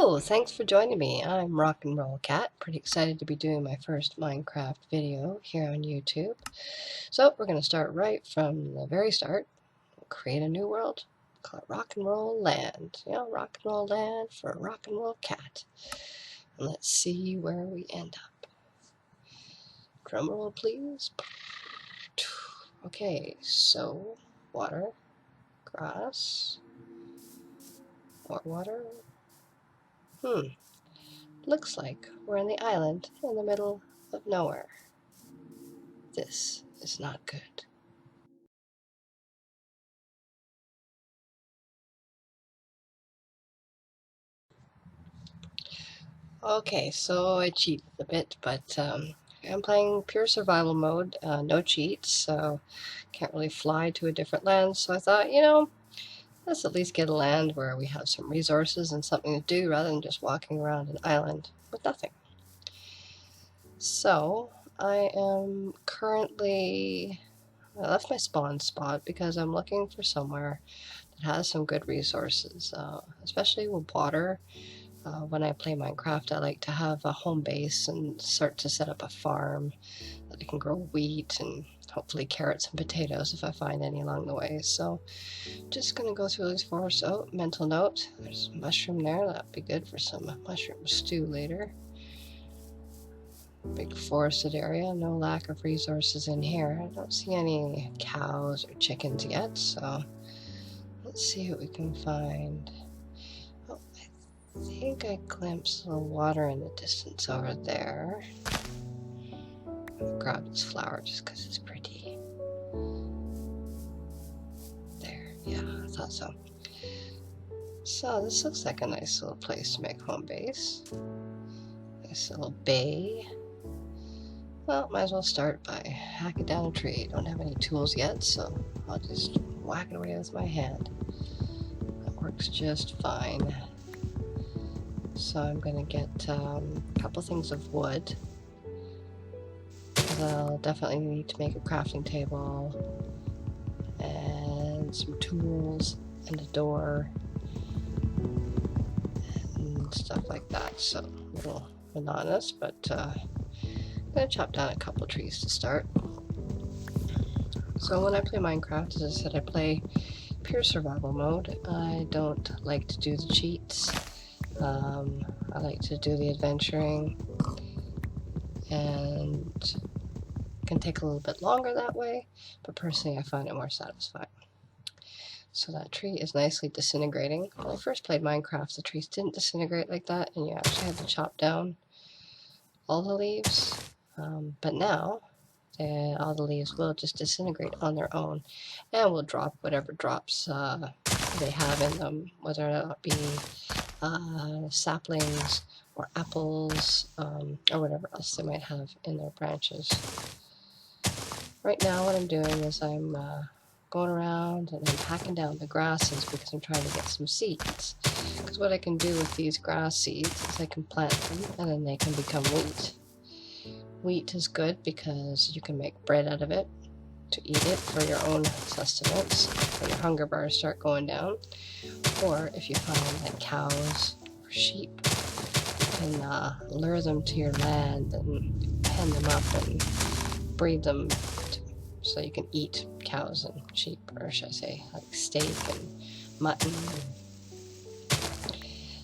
Hello, thanks for joining me. I'm Rock and Roll Cat. Pretty excited to be doing my first Minecraft video here on YouTube. So we're going to start right from the very start. Create a new world. Call it Rock and Roll Land. You know, Rock and Roll Land for a Rock and Roll Cat. And let's see where we end up. Drum roll, please. Okay, so water, grass, more water. Looks like we're in the island in the middle of nowhere. This is not good. Okay, so I cheat a bit, but I'm playing pure survival mode, no cheats, so can't really fly to a different land. So I thought, let's at least get a land where we have some resources and something to do rather than just walking around an island with nothing. So I am currently, I left my spawn spot because I'm looking for somewhere that has some good resources, especially with water. When I play Minecraft, I like to have a home base and start to set up a farm that I can grow wheat and hopefully carrots and potatoes if I find any along the way. So just going to go through these forests. Oh, mental note, there's a mushroom there. That'd be good for some mushroom stew later. Big forested area, no lack of resources in here. I don't see any cows or chickens yet, so let's see what we can find. Oh, I think I glimpsed a little water in the distance over there. I'm gonna grab this flower just because it's pretty. There, yeah, I thought so. So this looks like a nice little place to make home base. Nice little bay. Well, might as well start by hacking down a tree. Don't have any tools yet, so I'll just whack it away with my hand. That works just fine. So I'm gonna get a couple things of wood. I'll definitely need to make a crafting table and some tools and a door and stuff like that. So a little monotonous, but I'm gonna chop down a couple trees to start. So when I play Minecraft, as I said, I play pure survival mode. I don't like to do the cheats. I like to do the adventuring, and it can take a little bit longer that way, but personally I find it more satisfying. So that tree is nicely disintegrating. When I first played Minecraft, the trees didn't disintegrate like that, and you actually had to chop down all the leaves. But now, all the leaves will just disintegrate on their own, and will drop whatever drops they have in them, whether that be saplings or apples or whatever else they might have in their branches. Right now what I'm doing is I'm going around and I'm hacking down the grasses because I'm trying to get some seeds. Because what I can do with these grass seeds is I can plant them and then they can become wheat. Wheat is good because you can make bread out of it to eat it for your own sustenance when your hunger bars start going down. Or if you find like cows or sheep, you can lure them to your land and pen them up and breed them so you can eat cows and sheep, or should I say like steak and mutton.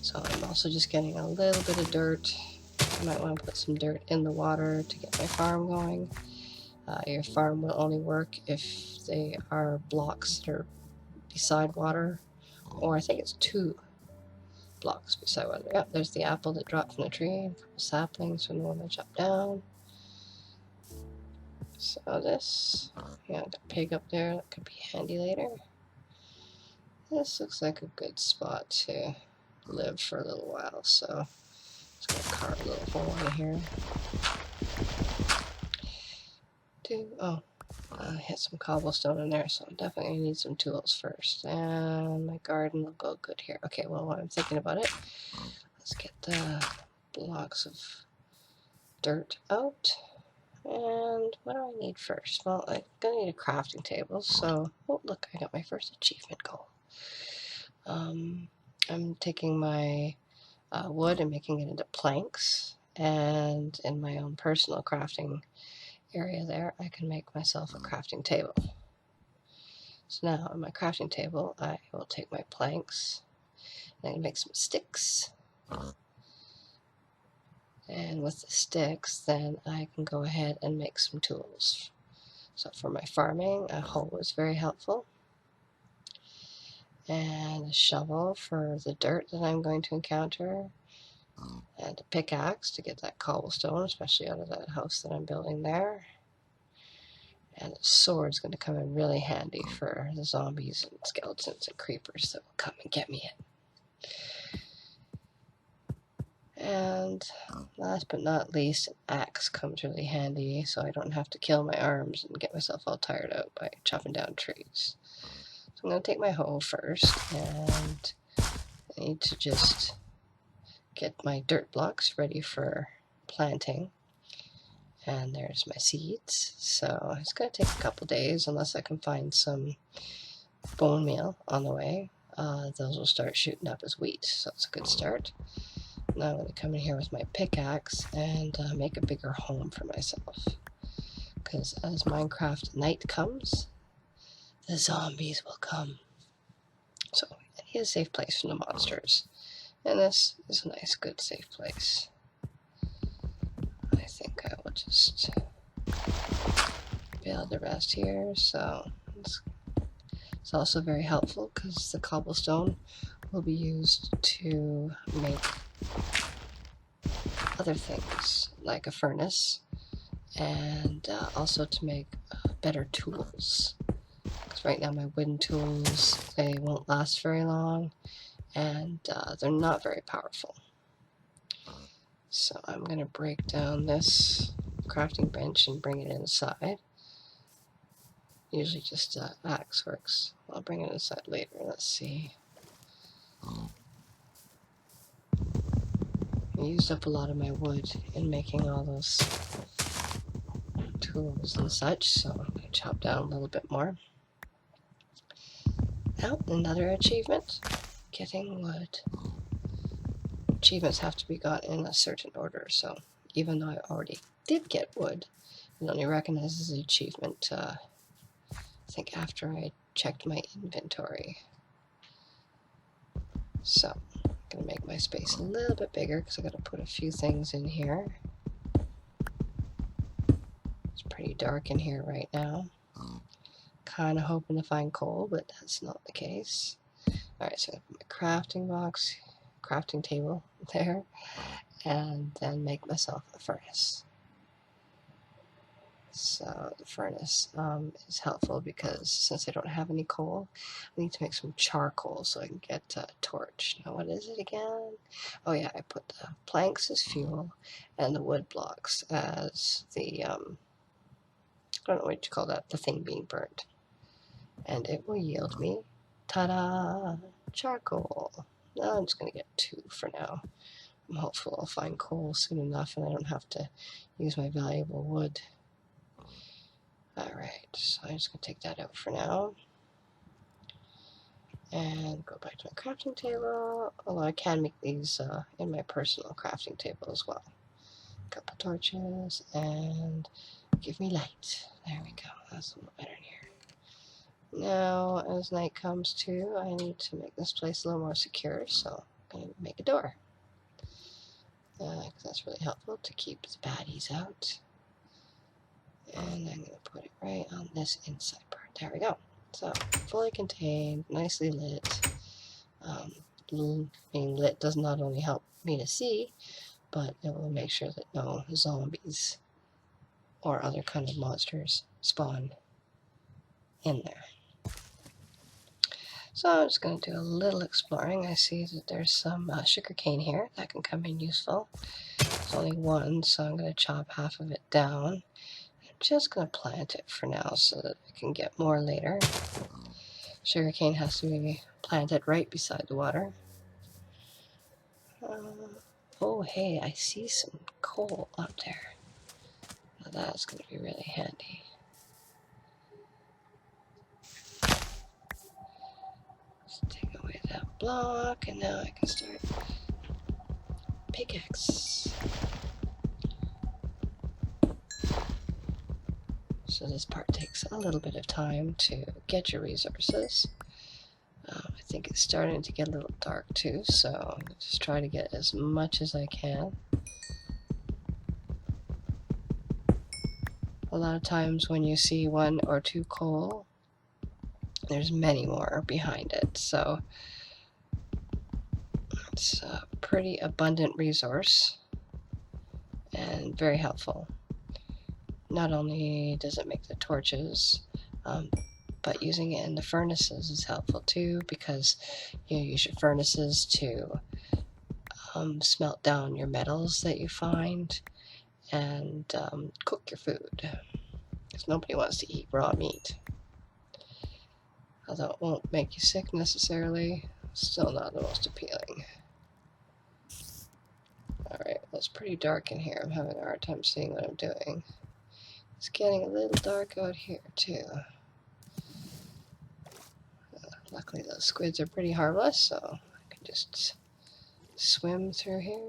So I'm also just getting a little bit of dirt. I might want to put some dirt in the water to get my farm going. Your farm will only work if they are blocks that are beside water, or I think it's 2 blocks beside water. Yep, there's the apple that dropped from the tree, a couple saplings from the one I chopped down. So this, yeah, got a pig up there, that could be handy later. This looks like a good spot to live for a little while, so just gonna carve a little hole in here. I hit some cobblestone in there, so I definitely need some tools first. And my garden will go good here. Okay, well, while I'm thinking about it, let's get the blocks of dirt out. And what do I need first? Well, I'm gonna need a crafting table, so, oh look, I got my first achievement goal. I'm taking my wood and making it into planks. And in my own personal crafting area there, I can make myself a crafting table. So now on my crafting table, I will take my planks and I can make some sticks. And with the sticks, then I can go ahead and make some tools. So for my farming, a hoe is very helpful. And a shovel for the dirt that I'm going to encounter. And a pickaxe to get that cobblestone, especially out of that house that I'm building there. And a sword's going to come in really handy for the zombies and skeletons and creepers that will come and get me. And last but not least, an axe comes really handy so I don't have to kill my arms and get myself all tired out by chopping down trees. So I'm going to take my hoe first, and I need to just get my dirt blocks ready for planting. And there's my seeds. So it's going to take a couple days unless I can find some bone meal on the way. Those will start shooting up as wheat, so that's a good start. Now I'm going to come in here with my pickaxe and make a bigger home for myself. Because as Minecraft night comes, the zombies will come. So I need a safe place from the monsters. And this is a nice, good, safe place. I think I will just build the rest here. So it's also very helpful because the cobblestone will be used to make other things like a furnace, and also to make better tools. Because right now my wooden tools, they won't last very long, and they're not very powerful. So I'm going to break down this crafting bench and bring it inside. Usually just axe works. I'll bring it inside later. Let's see. I used up a lot of my wood in making all those tools and such, so I'm going to chop down a little bit more. Now, another achievement, getting wood. Achievements have to be got in a certain order, so even though I already did get wood, it only recognizes the achievement, I think after I checked my inventory. So, I'm going to make my space a little bit bigger because I've got to put a few things in here. It's pretty dark in here right now. Kind of hoping to find coal, but that's not the case. Alright, so I put my crafting box, crafting table there, and then make myself a furnace. So the furnace is helpful because since I don't have any coal, I need to make some charcoal so I can get a torch. Now what is it again? Oh yeah, I put the planks as fuel and the wood blocks as the, I don't know what you call that, the thing being burnt. And it will yield me, ta-da, charcoal. Now I'm just going to get 2 for now. I'm hopeful I'll find coal soon enough and I don't have to use my valuable wood. Alright, so I'm just going to take that out for now. And go back to my crafting table, although I can make these in my personal crafting table as well. A couple torches, and give me light. There we go, that's a little better in here. Now, as night comes too, I need to make this place a little more secure, so I'm going to make a door. Because that's really helpful to keep the baddies out. And I'm going to put it right on this inside part. There we go. So, fully contained, nicely lit. Being lit does not only help me to see, but it will make sure that no zombies or other kind of monsters spawn in there. So I'm just going to do a little exploring. I see that there's some sugarcane here that can come in useful. There's only one, so I'm going to chop half of it down. I'm just going to plant it for now so that I can get more later. Sugarcane has to be planted right beside the water. Oh hey, I see some coal up there. Now that's going to be really handy. Let's take away that block, and now I can start pickaxe. So this part takes a little bit of time to get your resources. I think it's starting to get a little dark too, so I'm just try to get as much as I can. A lot of times when you see 1 or 2 coal, there's many more behind it, so it's a pretty abundant resource and very helpful. Not only does it make the torches, but using it in the furnaces is helpful too, because you use your furnaces to smelt down your metals that you find and cook your food, because nobody wants to eat raw meat. Although it won't make you sick necessarily, still not the most appealing. Alright, well, it's pretty dark in here. I'm having a hard time seeing what I'm doing. It's getting a little dark out here too. Luckily those squids are pretty harmless, so I can just swim through here.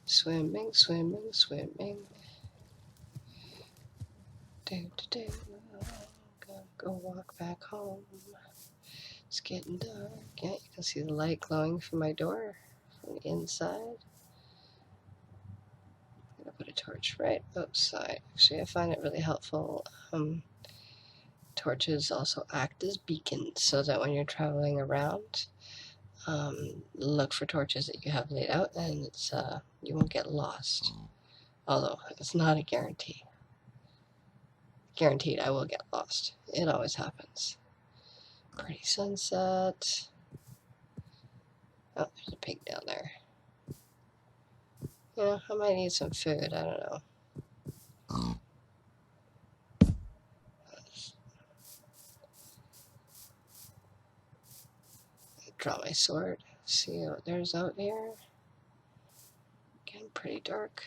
Swimming, swimming, swimming. Go walk back home. It's getting dark. Yeah, you can see the light glowing from my door from the inside. I'm gonna put a torch right outside. Actually, I find it really helpful. Torches also act as beacons, so that when you're traveling around, look for torches that you have laid out, and it's you won't get lost. Although it's not a guarantee. Guaranteed I will get lost. It always happens. Pretty sunset. Oh, there's a pig down there. Yeah, I might need some food. I don't know. Draw my sword. See what there's out here. Getting pretty dark.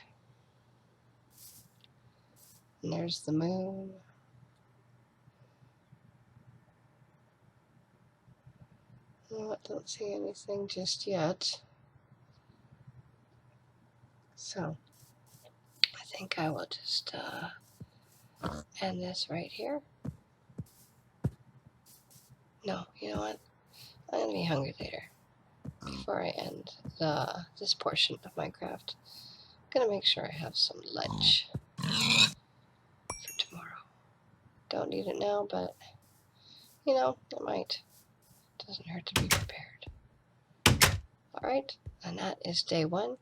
And there's the moon. No, I don't see anything just yet. So, I think I will just end this right here. No, you know what? I'm going to be hungry later. Before I end this portion of Minecraft, I'm going to make sure I have some lunch for tomorrow. Don't need it now, but, you know, it might. Doesn't hurt to be prepared. Alright, and that is day 1.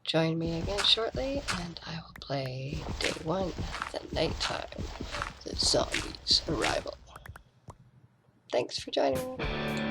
Join me again shortly, and I will play day 1, the nighttime, the zombies' arrival. Thanks for joining me.